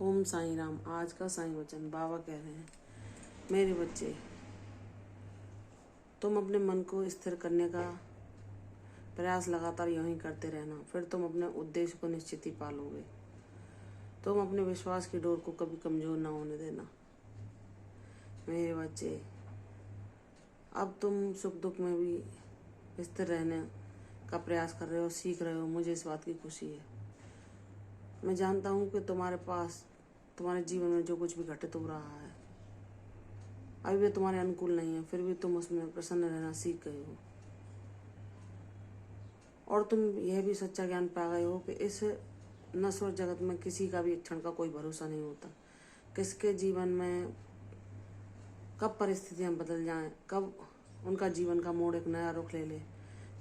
ओम साईं राम। आज का साईं वचन बाबा कह रहे हैं, मेरे बच्चे, तुम अपने मन को स्थिर करने का प्रयास लगातार यूं ही करते रहना, फिर तुम अपने उद्देश्य को निश्चित ही पालोगे। तुम अपने विश्वास की डोर को कभी कमजोर ना होने देना। मेरे बच्चे, अब तुम सुख दुख में भी स्थिर रहने का प्रयास कर रहे हो, सीख रहे हो। मुझे इस बात की खुशी है। मैं जानता हूँ कि तुम्हारे जीवन में जो कुछ भी घटित हो रहा है अभी भी तुम्हारे अनुकूल नहीं है, फिर भी तुम उसमें प्रसन्न रहना सीख गए हो। और तुम यह भी सच्चा ज्ञान पा गए हो कि इस नश्वर जगत में किसी का भी एक क्षण का कोई भरोसा नहीं होता। किसके जीवन में कब परिस्थितियां बदल जाएं, कब उनका जीवन का मोड़ एक नया रुख ले ले,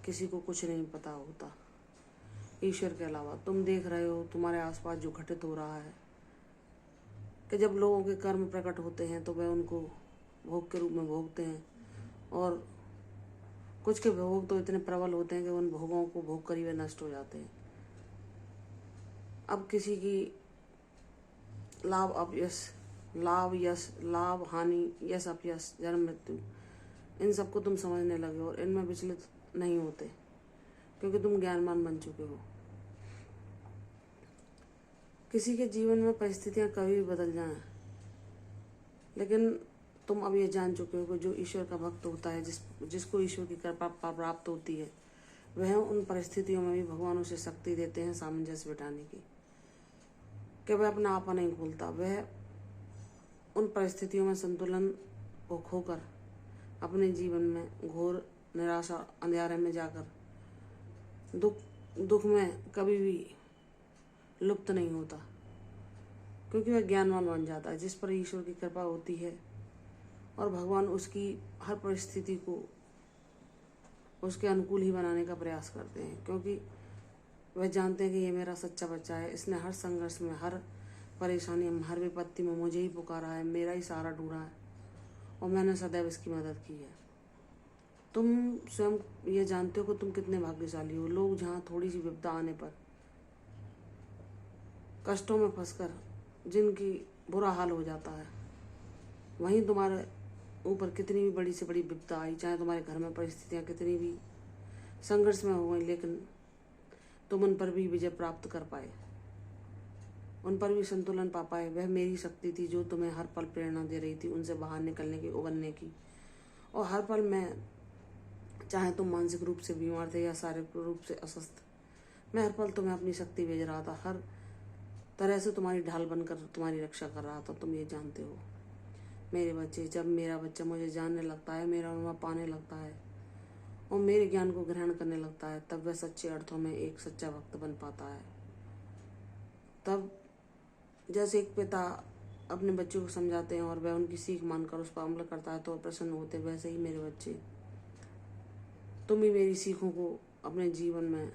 किसी को कुछ नहीं पता होता ईश्वर के अलावा। तुम देख रहे हो तुम्हारे आसपास जो घटित हो रहा है कि जब लोगों के कर्म प्रकट होते हैं तो वह उनको भोग के रूप में भोगते हैं, और कुछ के भोग तो इतने प्रबल होते हैं कि उन भोगों को भोग कर ही वे नष्ट हो जाते हैं। अब किसी की लाभ हानि, यश अपयश, जन्म मृत्यु, इन सबको तुम समझने लगे हो और इनमें विचलित नहीं होते, क्योंकि तुम ज्ञानवान बन चुके हो। किसी के जीवन में परिस्थितियां कभी भी बदल जाएं, लेकिन तुम अब ये जान चुके हो कि जो ईश्वर का भक्त होता है, जिसको ईश्वर की कृपा प्राप्त होती है, वह उन परिस्थितियों में भी भगवान उसे शक्ति देते हैं सामंजस्य बिठाने की, कि वह अपना आपा नहीं भूलता। वह उन परिस्थितियों में संतुलन को खोकर अपने जीवन में घोर निराशा अंधेरे में जाकर दुख में कभी भी लुप्त नहीं होता, क्योंकि वह ज्ञानवान बन जाता है। जिस पर ईश्वर की कृपा होती है और भगवान उसकी हर परिस्थिति को उसके अनुकूल ही बनाने का प्रयास करते हैं, क्योंकि वह जानते हैं कि ये मेरा सच्चा बच्चा है। इसने हर संघर्ष में, हर परेशानी में, हर विपत्ति में मुझे ही पुकारा है, मेरा ही सहारा ढूंढा है, और मैंने सदैव इसकी मदद की है। तुम स्वयं ये जानते हो कि तुम कितने भाग्यशाली हो। लोग जहाँ थोड़ी सी विपदा आने पर कष्टों में फंसकर जिनकी बुरा हाल हो जाता है, वहीं तुम्हारे ऊपर कितनी भी बड़ी से बड़ी विपदा आई, चाहे तुम्हारे घर में परिस्थितियाँ कितनी भी संघर्ष में हो गई, लेकिन तुम उन पर भी विजय प्राप्त कर पाए, उन पर भी संतुलन पा पाए। वह मेरी शक्ति थी जो तुम्हें हर पल प्रेरणा दे रही थी उनसे बाहर निकलने की, उबरने की। और हर पल मैं, चाहे तुम मानसिक रूप से बीमार थे या शारीरिक रूप से अस्वस्थ, मैं हर पल तुम्हें अपनी शक्ति भेज रहा था, हर तरह से तुम्हारी ढाल बनकर तुम्हारी रक्षा कर रहा था। तुम ये जानते हो मेरे बच्चे। जब मेरा बच्चा मुझे जानने लगता है, मेरा अनुभव पाने लगता है और मेरे ज्ञान को ग्रहण करने लगता है, तब वह सच्चे अर्थों में एक सच्चा भक्त बन पाता है। तब जैसे एक पिता अपने बच्चों को समझाते हैं और वह उनकी सीख मानकर उस पर अमल करता है तो प्रसन्न होते, वैसे ही मेरे बच्चे, तुम भी मेरी सीखों को अपने जीवन में,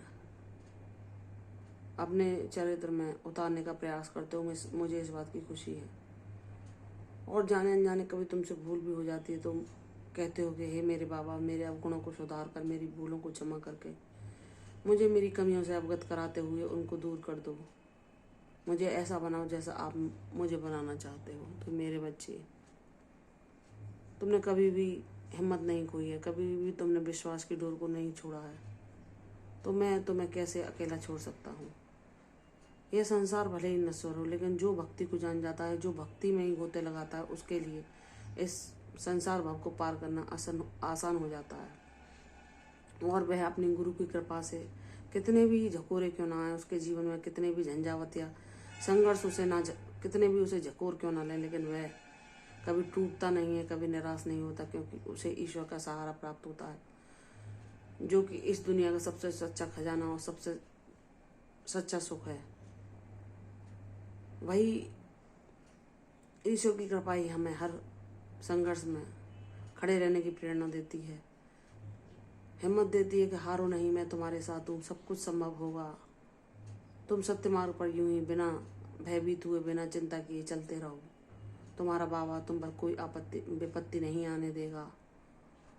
अपने चरित्र में उतारने का प्रयास करते हो। मुझे इस बात की खुशी है। और जाने अनजाने कभी तुमसे भूल भी हो जाती है, तुम कहते हो कि हे मेरे बाबा, मेरे अवगुणों को सुधार कर, मेरी भूलों को क्षमा करके मुझे मेरी कमियों से अवगत कराते हुए उनको दूर कर दो। मुझे ऐसा बनाओ जैसा आप मुझे बनाना चाहते हो। तो मेरे बच्चे, तुमने कभी भी हिम्मत नहीं खोई है, कभी भी तुमने विश्वास की डोर को नहीं छोड़ा है, तो मैं तुम्हें कैसे अकेला छोड़ सकता हूँ। यह संसार भले ही नश्वर हो, लेकिन जो भक्ति को जान जाता है, जो भक्ति में ही गोते लगाता है, उसके लिए इस संसार भव को पार करना आसान हो जाता है। और वह अपनी गुरु की कृपा से कितने भी झकोरे क्यों ना आए उसके जीवन में, कितने भी झंझावत या संघर्ष कितने भी उसे झकोर क्यों ना लें, लेकिन वह कभी टूटता नहीं है, कभी निराश नहीं होता, क्योंकि उसे ईश्वर का सहारा प्राप्त होता है, जो कि इस दुनिया का सबसे सच्चा खजाना और सबसे सच्चा सुख है। वही ईश्वर की कृपा ही हमें हर संघर्ष में खड़े रहने की प्रेरणा देती है, हिम्मत देती है कि हारो नहीं, मैं तुम्हारे साथ हूँ, सब कुछ संभव होगा। तुम सत्य मार्ग पर यूं ही बिना भयभीत हुए, बिना चिंता किए चलते रहो। तुम्हारा बाबा तुम पर कोई विपत्ति नहीं आने देगा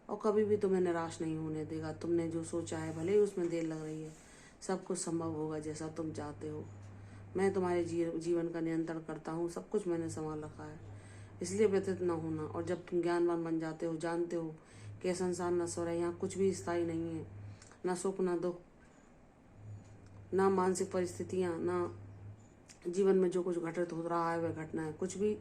और कभी भी तुम्हें निराश नहीं होने देगा। तुमने जो सोचा है, भले ही उसमें देर लग रही है, सब कुछ संभव होगा जैसा तुम चाहते हो। मैं तुम्हारे जीवन का नियंत्रण करता हूँ, सब कुछ मैंने संभाल रखा है, इसलिए व्यथित न होना। और जब तुम ज्ञानवान बन जाते हो, जानते हो कि संसार नश्वर है, यहाँ कुछ भी स्थायी नहीं है, न सुख न दुख, ना मानसिक परिस्थितियाँ, ना जीवन में जो कुछ घटित हो रहा है वह घटना है, कुछ भी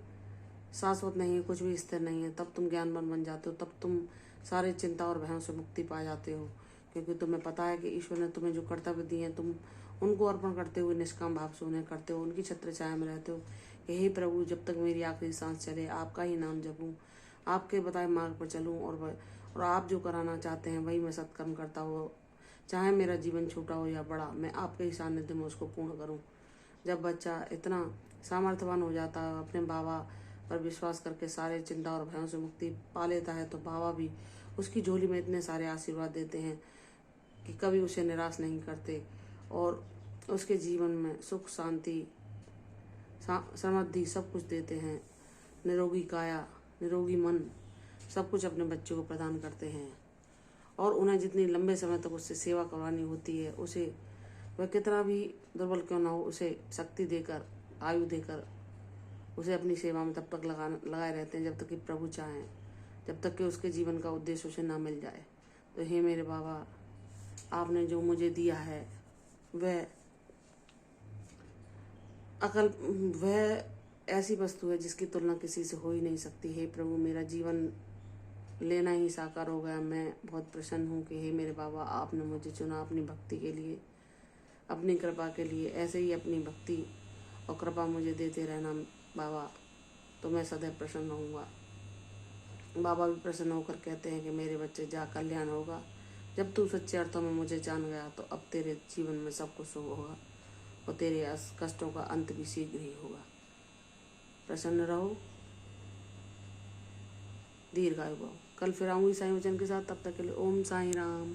शाश्वत नहीं है, कुछ भी स्थिर नहीं है। तब तुम ज्ञानवान बन जाते हो, तब तुम सारे चिंता और भयों से मुक्ति पा जाते हो, क्योंकि तुम्हें पता है कि ईश्वर ने तुम्हें जो कर्तव्य दिए हैं तुम उनको अर्पण करते हुए निष्काम भाव से उन्हें करते हो, उनकी छत्र छाया में रहते हो कि हे प्रभु, जब तक मेरी आखिरी सांस चले आपका ही नाम जपूं, आपके बताए मार्ग पर चलूं, और आप जो कराना चाहते हैं वही मैं सत्कर्म करता हुआ, चाहे मेरा जीवन छोटा हो या बड़ा, मैं आपके ही सानिध्य में उसको पूर्ण करूं। जब बच्चा इतना सामर्थ्यवान हो जाता है, अपने बाबा पर विश्वास करके सारे चिंता और भयों से मुक्ति पा लेता है, तो बाबा भी उसकी झोली में इतने सारे आशीर्वाद देते हैं कि कभी उसे निराश नहीं करते, और उसके जीवन में सुख, शांति, समृद्धि सब कुछ देते हैं। निरोगी काया, निरोगी मन, सब कुछ अपने बच्चों को प्रदान करते हैं। और उन्हें जितनी लंबे समय तक उससे सेवा करवानी होती है, उसे वह कितना भी दुर्बल क्यों ना हो, उसे शक्ति देकर, आयु देकर उसे अपनी सेवा में तब तक लगाए रहते हैं जब तक कि प्रभु चाहें, जब तक कि उसके जीवन का उद्देश्य उसे ना मिल जाए। तो हे मेरे बाबा, आपने जो मुझे दिया है वह वह ऐसी वस्तु है जिसकी तुलना किसी से हो ही नहीं सकती। हे प्रभु, मेरा जीवन लेना ही साकार हो गया। मैं बहुत प्रसन्न हूँ कि हे मेरे बाबा, आपने मुझे चुना अपनी भक्ति के लिए, अपनी कृपा के लिए। ऐसे ही अपनी भक्ति और कृपा मुझे देते रहना बाबा, तो मैं सदैव प्रसन्न रहूँगा। बाबा भी प्रसन्न होकर कहते हैं कि मेरे बच्चे, जा कल्याण होगा। जब तू सच्चे अर्थों में मुझे जान गया तो अब तेरे जीवन में सब कुछ शुभ होगा और तेरे कष्टों का अंत भी शीघ्र ही होगा। प्रसन्न रहो, दीर्घायु भव। कल फिर आऊँगी साईं वचन के साथ, तब तक के लिए ओम साईं राम।